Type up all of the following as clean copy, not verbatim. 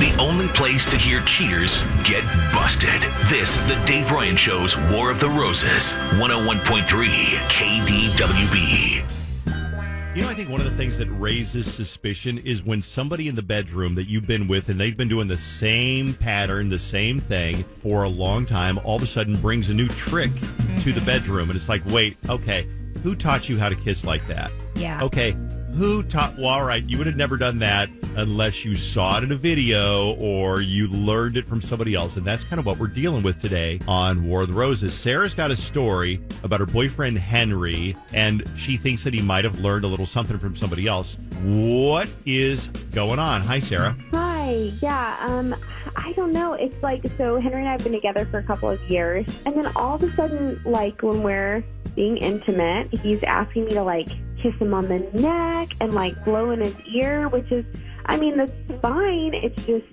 The only place to hear cheaters get busted. This is the Dave Ryan Show's War of the Roses. 101.3 KDWB. You know, I think one of the things that raises suspicion is when somebody in the bedroom that you've been with and they've been doing the same pattern, the same thing for a long time, all of a sudden brings a new trick to the bedroom. And it's like, wait, okay, who taught you how to kiss like that? Yeah. Okay, who taught, well, all right, you would have never done that unless you saw it in a video or you learned it from somebody else. And that's kind of what we're dealing with today on War of the Roses. Sarah's got a story about her boyfriend, Henry, and she thinks that he might have learned a little something from somebody else. What is going on? Hi, Sarah. Hi. Yeah. I don't know. It's like, so Henry and I have been together for a couple of years. And then all of a sudden, like when we're being intimate, he's asking me to like kiss him on the neck and like blow in his ear, which is, I mean, that's fine. It's just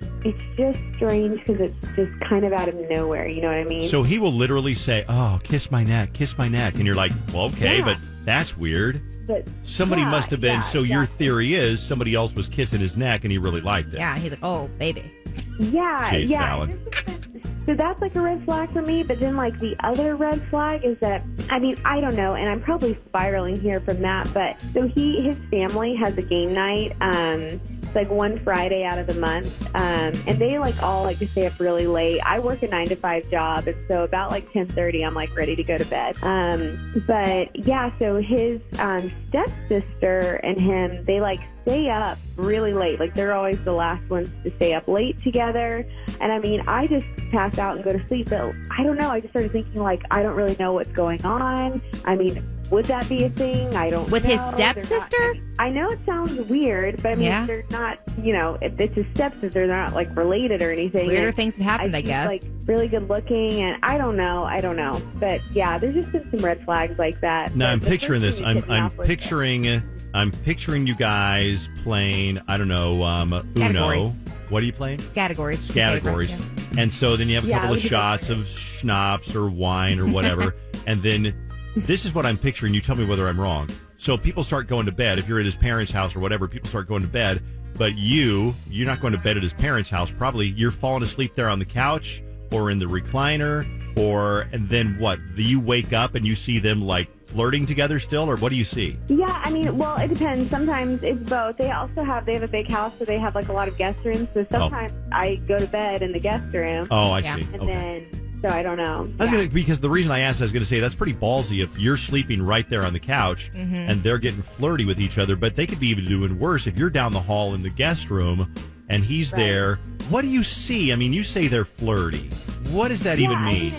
strange because it's just kind of out of nowhere. You know what I mean? So he will literally say, oh, kiss my neck. And you're like, well, okay, but that's weird. But somebody must have been, so your theory is somebody else was kissing his neck and he really liked it. Yeah, he's like, oh, baby. Yeah, Jeez, yeah. Alan. So that's like a red flag for me. But then like the other red flag is that, I mean, I don't know, and I'm probably spiraling here from that. But so his family has a game night. It's like one Friday out of the month, and they like all like to stay up really late. I work a 9-to-5 job, and so about like 10:30, I'm like ready to go to bed. But yeah, so his stepsister and him, they like stay up really late. Like they're always the last ones to stay up late together. And I mean, I just pass out and go to sleep. But I don't know. I just started thinking like, I don't really know what's going on. I mean, would that be a thing? I don't know. With his stepsister? I know it sounds weird, but I mean, they're not, you know, it's his stepsister. They're not like related or anything. Weirder things have happened, I guess. Like really good looking, and I don't know. But yeah, there's just been some red flags like that. Now I'm The picturing first this. thing that I'm hit me off was I'm picturing you guys playing, I don't know, Uno. Categories. What are you playing? Categories. Categories. And so then you have a couple of shots of schnapps or wine or whatever. And then this is what I'm picturing. You tell me whether I'm wrong. So people start going to bed. If you're at his parents' house or whatever, people start going to bed. But you're not going to bed at his parents' house. Probably you're falling asleep there on the couch or in the recliner. And then what? Do you wake up and you see them like flirting together still, or what do you see? Yeah, I mean, well, it depends. Sometimes it's both. They have a big house, so they have like a lot of guest rooms. So sometimes I go to bed in the guest room. Oh, I see. And then, so I don't know. Because the reason I asked, I was going to say that's pretty ballsy if you're sleeping right there on the couch and they're getting flirty with each other. But they could be even doing worse if you're down the hall in the guest room and he's there. What do you see? I mean, you say they're flirty. What does that even mean?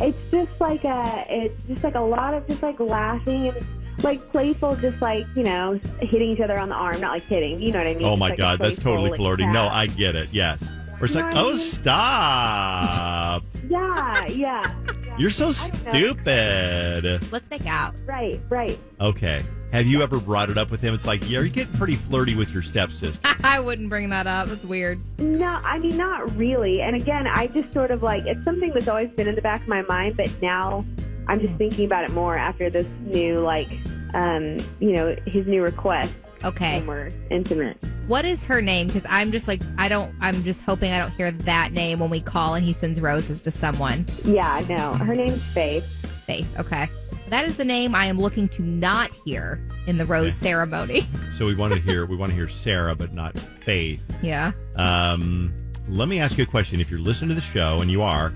It's just like a lot of just like laughing and like playful, just like, you know, hitting each other on the arm, not like hitting, you know what I mean? Oh my like God, that's totally like, flirting. No, I get it. Yes. Or it's like, oh, stop. Yeah. You're so stupid. Let's make out. Right. Okay. Have you ever brought it up with him? It's like, yeah, you're getting pretty flirty with your stepsister. I wouldn't bring that up. It's weird. No, I mean, not really. And again, I just sort of like, it's something that's always been in the back of my mind, but now I'm just thinking about it more after this new, like, you know, his new request. Okay. When we're intimate. What is her name? Because I'm just like, I'm just hoping I don't hear that name when we call and he sends roses to someone. Yeah, no. Her name's Faith. Faith, okay. That is the name I am looking to not hear in the rose ceremony. So we want to hear Sarah, but not Faith. Yeah. Let me ask you a question. If you're listening to the show, and you are,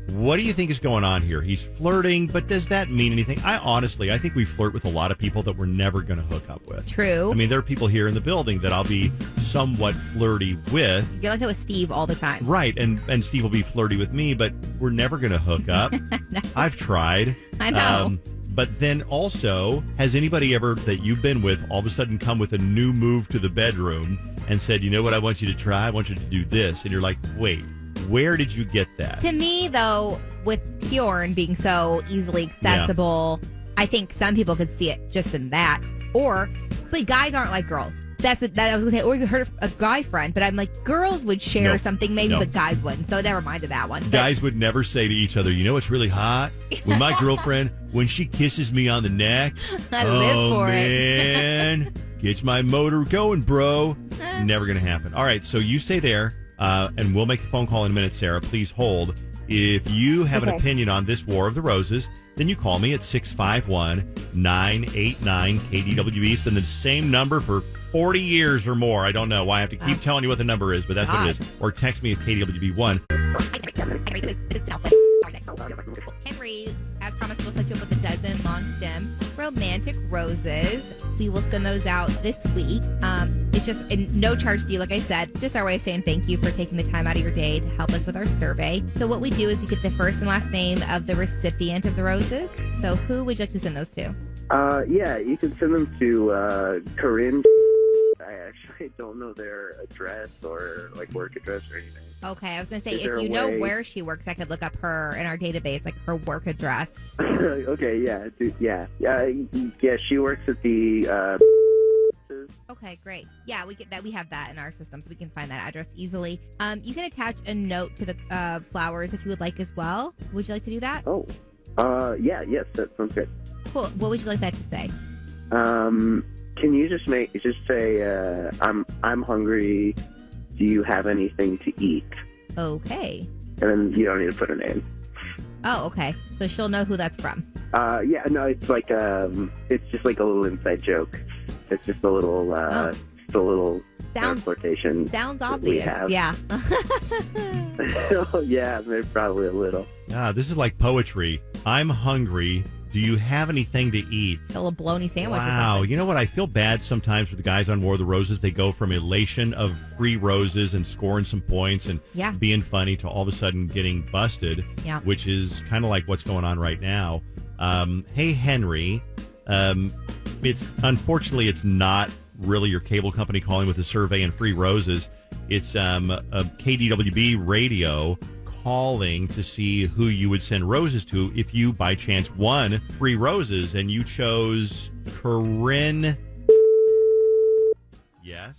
what do you think is going on here? He's flirting, but does that mean anything? I think we flirt with a lot of people that we're never going to hook up with. True. I mean, there are people here in the building that I'll be somewhat flirty with. You're like that with Steve all the time. Right, and Steve will be flirty with me, but we're never going to hook up. No. I've tried. I know. But then also, has anybody ever that you've been with all of a sudden come with a new move to the bedroom and said, you know what I want you to try? I want you to do this. And you're like, wait, where did you get that? To me, though, with porn being so easily accessible, I think some people could see it just in that. But guys aren't like girls. I was going to say, or you heard of a guy friend, but I'm like, girls would share something maybe, but guys wouldn't. So never mind to that one. Guys would never say to each other, you know what's really hot? With my girlfriend, when she kisses me on the neck, I live for man, gets my motor going, bro. Never going to happen. All right, so you stay there. and we'll make the phone call in a minute, Sarah. Please hold. If you have an opinion on this War of the Roses, then you call me at 651-989-KDWE. It's been the same number for 40 years or more. I don't know why I have to keep telling you what the number is, but that's what it is. Or text me at KDWB1. Henry, as promised, we'll set you up with a dozen long stem romantic roses. We will send those out this week. It's just no charge to you, like I said, just our way of saying thank you for taking the time out of your day to help us with our survey. So what we do is we get the first and last name of the recipient of the roses. So who would you like to send those to? Yeah, you can send them to Corinne. I actually don't know their address or like work address or anything. Okay, I was going to say, if you know where she works, I could look up her in our database, like her work address. Okay, yeah, she works at the... Okay, great. Yeah, we get that. We have that in our system, so we can find that address easily. You can attach a note to the flowers if you would like as well. Would you like to do that? Oh, yes, that sounds good. Cool. What would you like that to say? Can you just say, I'm hungry. Do you have anything to eat? Okay. And then you don't need to put a name. Oh, okay. So she'll know who that's from. Yeah, no, it's like it's just like a little inside joke. It's just a little flirtation. Sounds obvious. Yeah. Oh, yeah, maybe probably a little. This is like poetry. I'm hungry. Do you have anything to eat? A little bologna sandwich or Wow. something. You know what? I feel bad sometimes for the guys on War of the Roses. They go from elation of free roses and scoring some points and being funny to all of a sudden getting busted, which is kind of like what's going on right now. Hey, Henry. Unfortunately, it's not really your cable company calling with a survey and free roses. It's a KDWB radio calling to see who you would send roses to if you, by chance, won free roses, and you chose Corinne. Yes?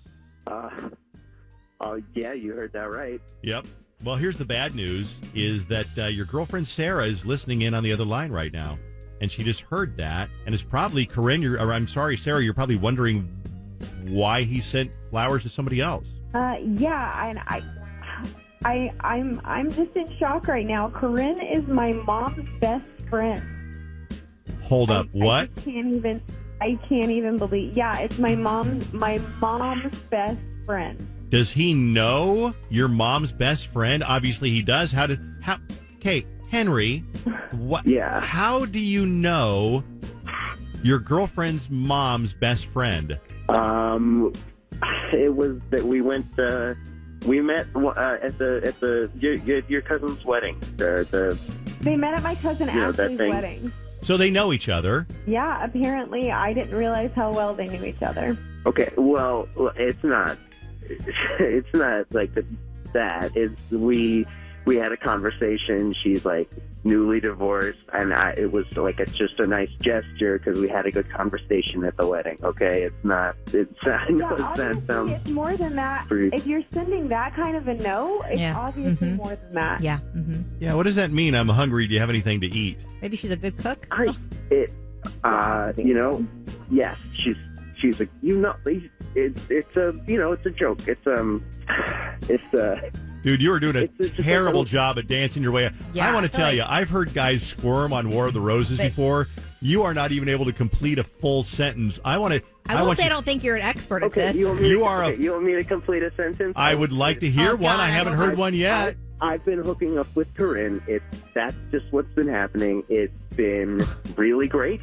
Yeah, you heard that right. Yep. Well, here's the bad news, is that your girlfriend Sara is listening in on the other line right now, and she just heard that, and it's probably Corinne, Sarah, you're probably wondering why he sent flowers to somebody else. Yeah, and I'm just in shock right now. Corinne is my mom's best friend. Hold up, what? I can't even believe. Yeah, it's my mom's best friend. Does he know your mom's best friend? Obviously he does. Okay, Henry, what? Yeah. How do you know your girlfriend's mom's best friend? It was that we met at your cousin's wedding. They met at my cousin Ashley's wedding. So they know each other. Yeah, apparently. I didn't realize how well they knew each other. Okay, well, it's not like that. We had a conversation. She's like newly divorced, and it was like just a nice gesture because we had a good conversation at the wedding. Okay, it's not. It's more than that. If you're sending that kind of a note, it's obviously more than that. Yeah. Mm-hmm. Yeah. What does that mean? I'm hungry. Do you have anything to eat? Maybe she's a good cook. Yes, she's a it's a joke. Dude, you are doing a terrible job at dancing your way out. Yeah, I want to tell you, I've heard guys squirm on War of the Roses before. You are not even able to complete a full sentence. I will say I don't think you're an expert at this. You want me to complete a sentence? I would like to hear one. I haven't heard one yet. I've been hooking up with Corinne. That's just what's been happening. It's been really great.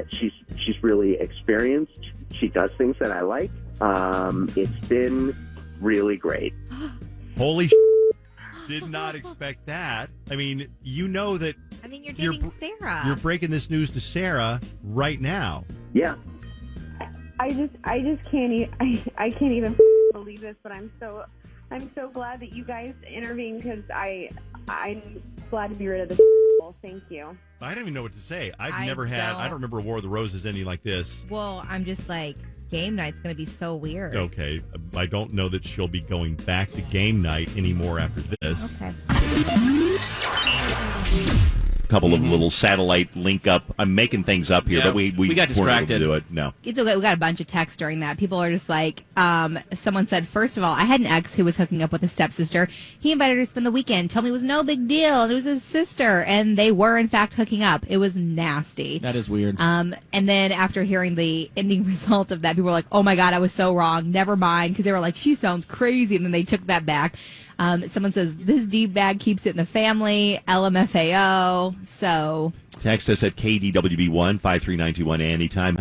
She's really experienced. She does things that I like. It's been really great. Holy did not expect that. I mean, you know that. I mean, you're dating Sara. You're breaking this news to Sara right now. Yeah. I just can't. I can't even believe this, but I'm so glad that you guys intervened because I'm glad to be rid of this. Thank you. I don't even know what to say. I don't remember War of the Roses ending like this. Well, I'm just like, game night's going to be so weird. Okay. I don't know that she'll be going back to game night anymore after this. Okay. couple of little satellite link up. I'm making things up here, Yeah, but we got distracted. weren't able to do it. No. It's okay. We got a bunch of texts during that. People are just like, someone said, first of all, I had an ex who was hooking up with a stepsister. He invited her to spend the weekend, told me it was no big deal, and it was his sister, and they were, in fact, hooking up. It was nasty. That is weird. And then after hearing the ending result of that, people were like, oh my God, I was so wrong. Never mind. Because they were like, she sounds crazy. And then they took that back. Someone says, this D-bag keeps it in the family. LMFAO. So Text us at KDWB1 53921 anytime.